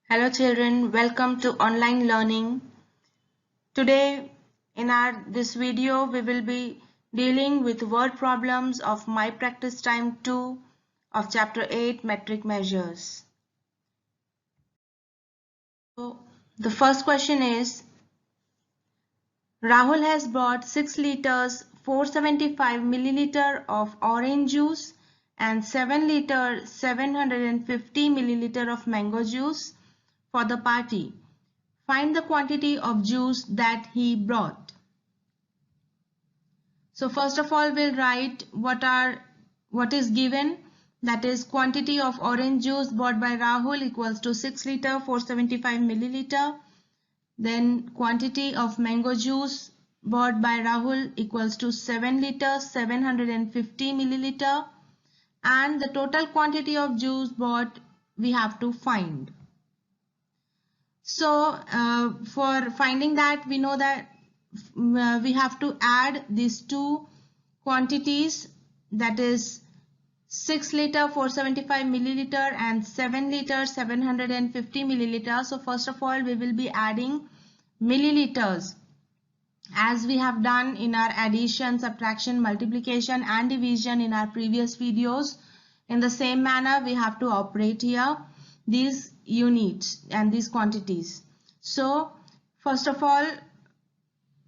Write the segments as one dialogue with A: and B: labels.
A: Hello children, welcome to online learning. Today in this video we will be dealing with word problems of My Practice Time 2 of chapter 8 metric measures. So the first question is Rahul has bought 6 liters 475 milliliter of orange juice and 7 liter 750 milliliter of mango juice for the party. Find the quantity of juice that he brought. So first of all we'll write what is given, that is quantity of orange juice bought by Rahul equals to 6 liter 475 milliliter. Then quantity of mango juice bought by Rahul equals to 7 liter 750 milliliter, and the total quantity of juice bought we have to find. So for finding that, we know that we have to add these two quantities, that is 6 liter 475 milliliter and 7 liter 750 milliliter. So first of all we will be adding milliliters as we have done in our addition, subtraction, multiplication and division in our previous videos. In the same manner we have to operate here these units and these quantities. So first of all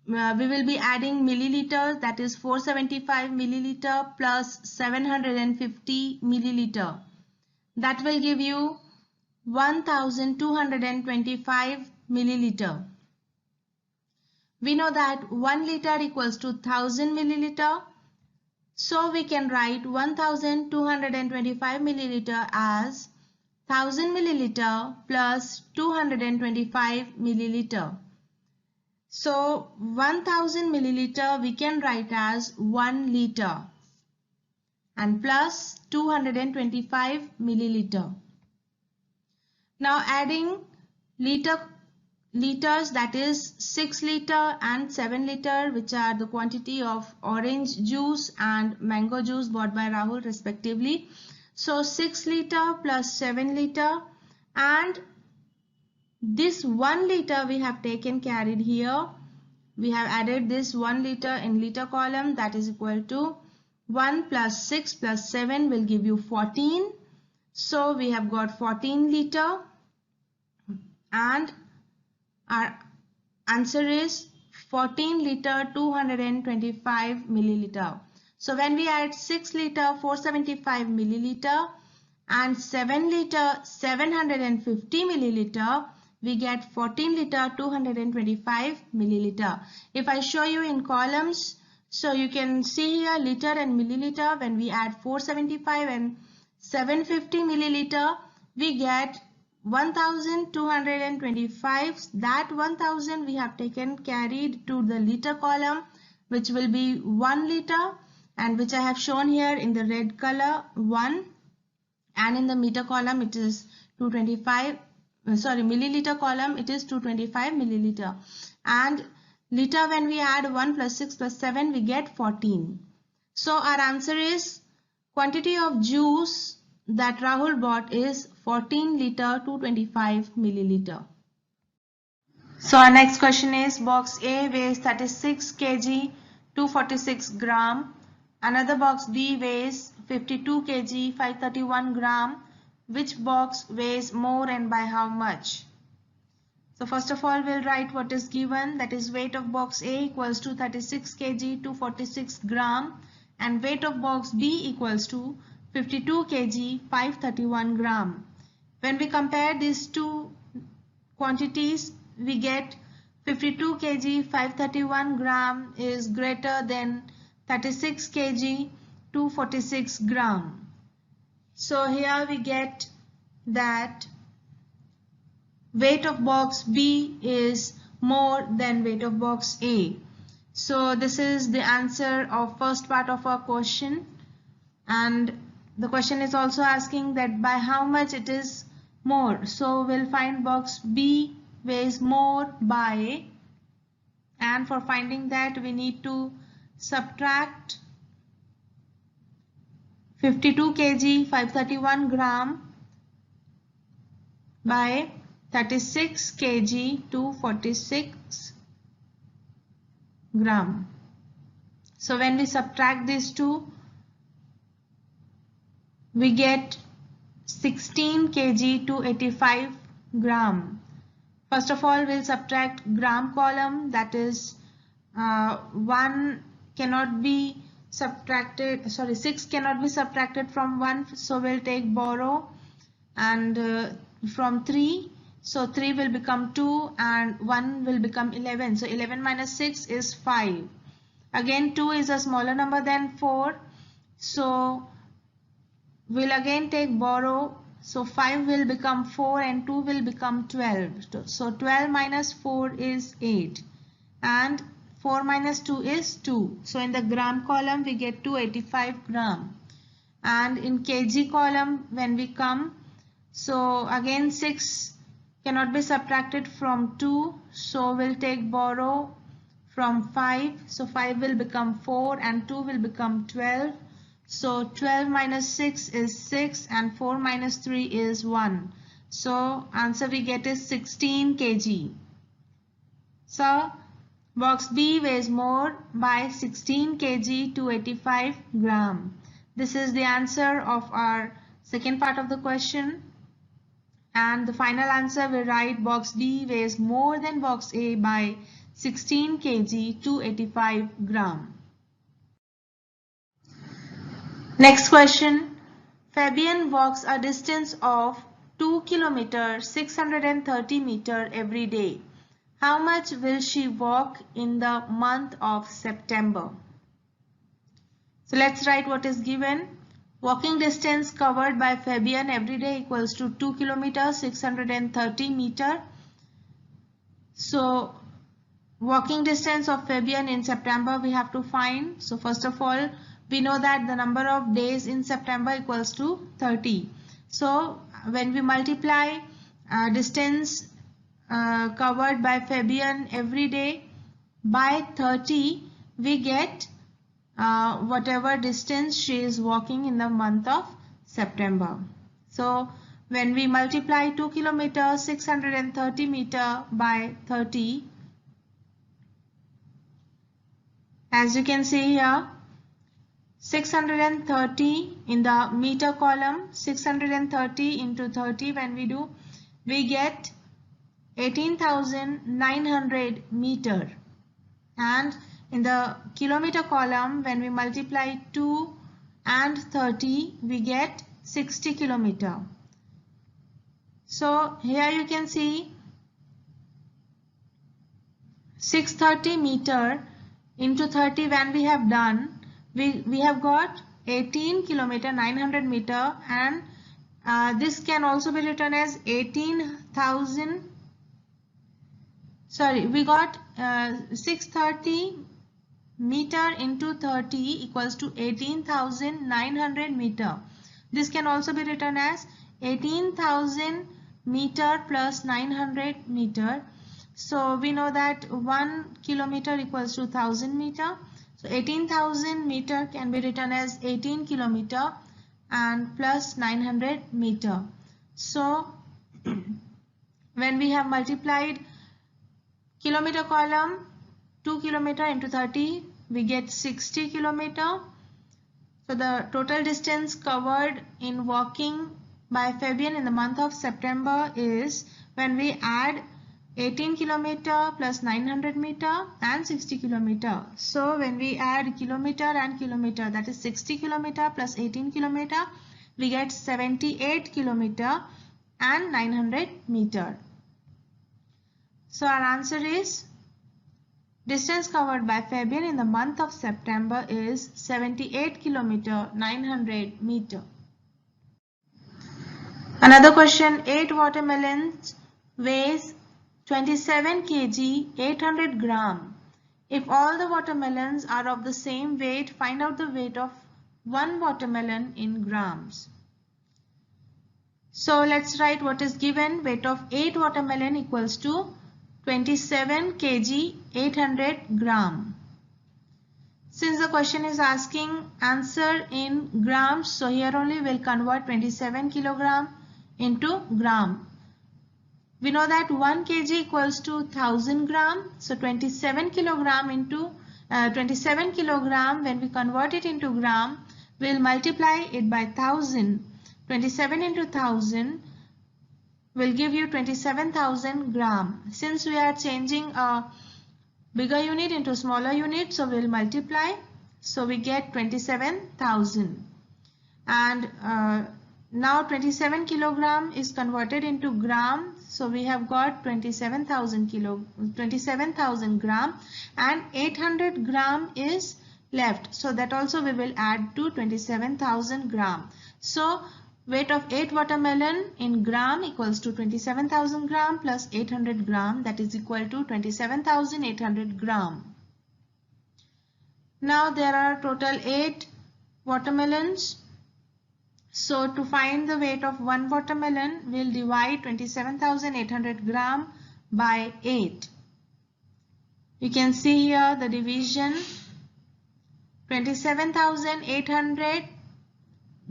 A: we will be adding milliliters, that is 475 milliliter plus 750 milliliter. That will give you 1225 milliliter. We know that 1 liter equals to 1000 milliliter. So we can write 1225 milliliter as 1000 milliliter plus 225 milliliter. So 1000 milliliter we can write as 1 liter and plus 225 milliliter. Now adding liters, that is 6 liter and 7 liter, which are the quantity of orange juice and mango juice bought by Rahul respectively. So 6 liter plus 7 liter, and this 1 liter we have taken carried here. We have added this 1 liter in liter column, that is equal to 1 plus 6 plus 7 will give you 14. So we have got 14 liter and our answer is 14 liter 225 milliliter. So when we add 6 liter 475 milliliter and 7 liter 750 milliliter, we get 14 liter 225 milliliter. If I show you in columns, so you can see here liter and milliliter. When we add 475 and 750 milliliter, we get 1225. That 1000 we have taken carried to the liter column, which will be 1 liter, and which I have shown here in the red color 1, and in the meter column it is 225. Milliliter column it is 225 milliliter, and liter when we add 1 plus 6 plus 7 we get 14. So our answer is quantity of juice that Rahul bought is 14 liter 225 milliliter. So our next question is box A weighs 36 kg 246 gram. Another box B weighs 52 kg 531 gram. Which box weighs more and by how much? So first of all we'll write what is given, that is weight of box A equals to 36 kg 246 gram and weight of box B equals to 52 kg 531 gram. When we compare these two quantities, we get 52 kg 531 gram is greater than 36 kg 246 gram. So here we get that weight of box B is more than weight of box A. So this is the answer of first part of our question, and the question is also asking that by how much it is more. So we'll find box B weighs more by, and for finding that we need to subtract 52 kg 531 gram by 36 kg to 46 gram. So when we subtract these two, we get 16 kg to 85 gram. First of all, we'll subtract gram column, that is 1 cannot be subtracted, sorry, 6 cannot be subtracted from 1, so we'll take borrow, and from 3, so 3 will become 2 and 1 will become 11, so 11 minus 6 is 5. Again 2 is a smaller number than 4, so we'll again take borrow, so 5 will become 4 and 2 will become 12. So 12 minus 4 is 8 and 4 minus 2 is 2. So in the gram column we get 285 gram. And in kg column when we come, so again 6 cannot be subtracted from 2, so we'll take borrow from 5. So 5 will become 4 and 2 will become 12. So 12 minus 6 is 6 and 4 minus 3 is 1. So answer we get is 16 kg. So box B weighs more by 16 kg to 85 gram. This is the answer of our second part of the question. And the final answer we write box B weighs more than box A by 16 kg to 85 gram. Next question. Fabian walks a distance of 2 km 630 meter every day. How much will she walk in the month of September? So let's write what is given. Walking distance covered by Fabian every day equals to 2 km 630 meter. So walking distance of Fabian in September we have to find. So first of all, we know that the number of days in September equals to 30. So when we multiply distance covered by Fabian every day by 30, we get whatever distance she is walking in the month of September. So when we multiply 2 km 630 meter by 30, as you can see here, 630 in the meter column, 630 into 30 when we do, we get 18,900 meter. And in the kilometer column, when we multiply 2 and 30, we get 60 kilometer. So here you can see 630 meter into 30 when we have done, we have got 18 kilometer 900 meter, and this can also be written as 18,000. Sorry, we got 630 meter into 30 equals to 18,900 meter. This can also be written as 18,000 meter plus 900 meter. So we know that 1 kilometer equals to 1000 meter. So 18,000 meter can be written as 18 kilometer and plus 900 meter. So when we have multiplied kilometer column 2 kilometer into 30, we get 60 kilometer. So the total distance covered in walking by Fabian in the month of September is, when we add 18 kilometer plus 900 meter and 60 kilometer. So when we add kilometer and kilometer, that is 60 kilometer plus 18 kilometer, we get 78 kilometer and 900 meter. So our answer is, distance covered by Fabian in the month of September is 78 kilometer 900 meter. Another question, 8 watermelons weighs 27 kg 800 gram. If all the watermelons are of the same weight, find out the weight of one watermelon in grams. So let's write what is given. Weight of 8 watermelon equals to 27 kg 800 gram. Since the question is asking answer in grams, so here only we'll convert 27 kilogram into gram. We know that 1 kg equals to 1000 gram. So 27 kilogram into 27 kilogram, when we convert it into gram, we'll multiply it by 1000. 27 into 1000 will give you 27,000 gram. Since we are changing a bigger unit into smaller unit, so we'll multiply. So we get 27,000. And now 27 kilogram is converted into gram. So we have got 27,000 gram, and 800 gram is left. So that also we will add to 27,000 gram. So weight of 8 watermelon in gram equals to 27,000 gram plus 800 gram, that is equal to 27,800 gram. Now there are total 8 watermelons. So to find the weight of one watermelon, we'll divide 27,800 gram by 8. You can see here the division. 27,800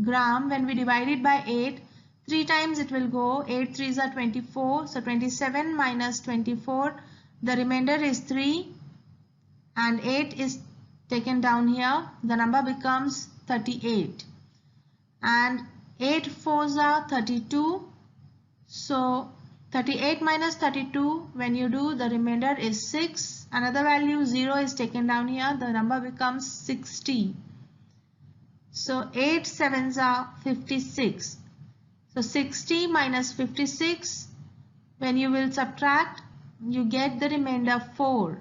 A: gram, when we divide it by 8, 3 times it will go. 8 3s are 24. So 27 minus 24, the remainder is 3, and 8 is taken down here. The number becomes 38. And 8 4s are 32. So 38 minus 32, when you do, the remainder is 6. Another value 0 is taken down here. The number becomes 60. So 8 7s are 56. So 60 minus 56, when you will subtract, you get the remainder 4.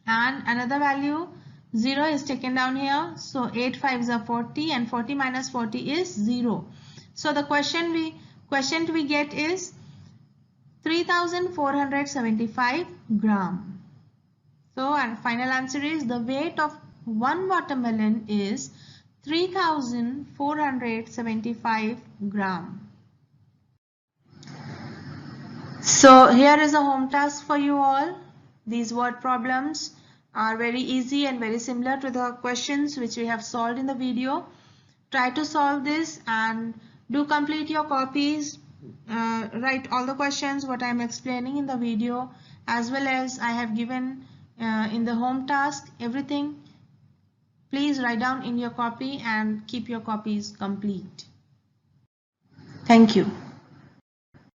A: And another value 0 is taken down here. So 8 5s are 40, and 40 minus 40 is 0. So the question we get is 3,475 gram. So our final answer is the weight of one watermelon is 3,475 gram. So here is a home task for you all. These word problems are very easy and very similar to the questions which we have solved in the video. Try to solve this and do complete your copies. Write all the questions what I am explaining in the video, as well as I have given in the home task, everything. Please write down in your copy and keep your copies complete. Thank you.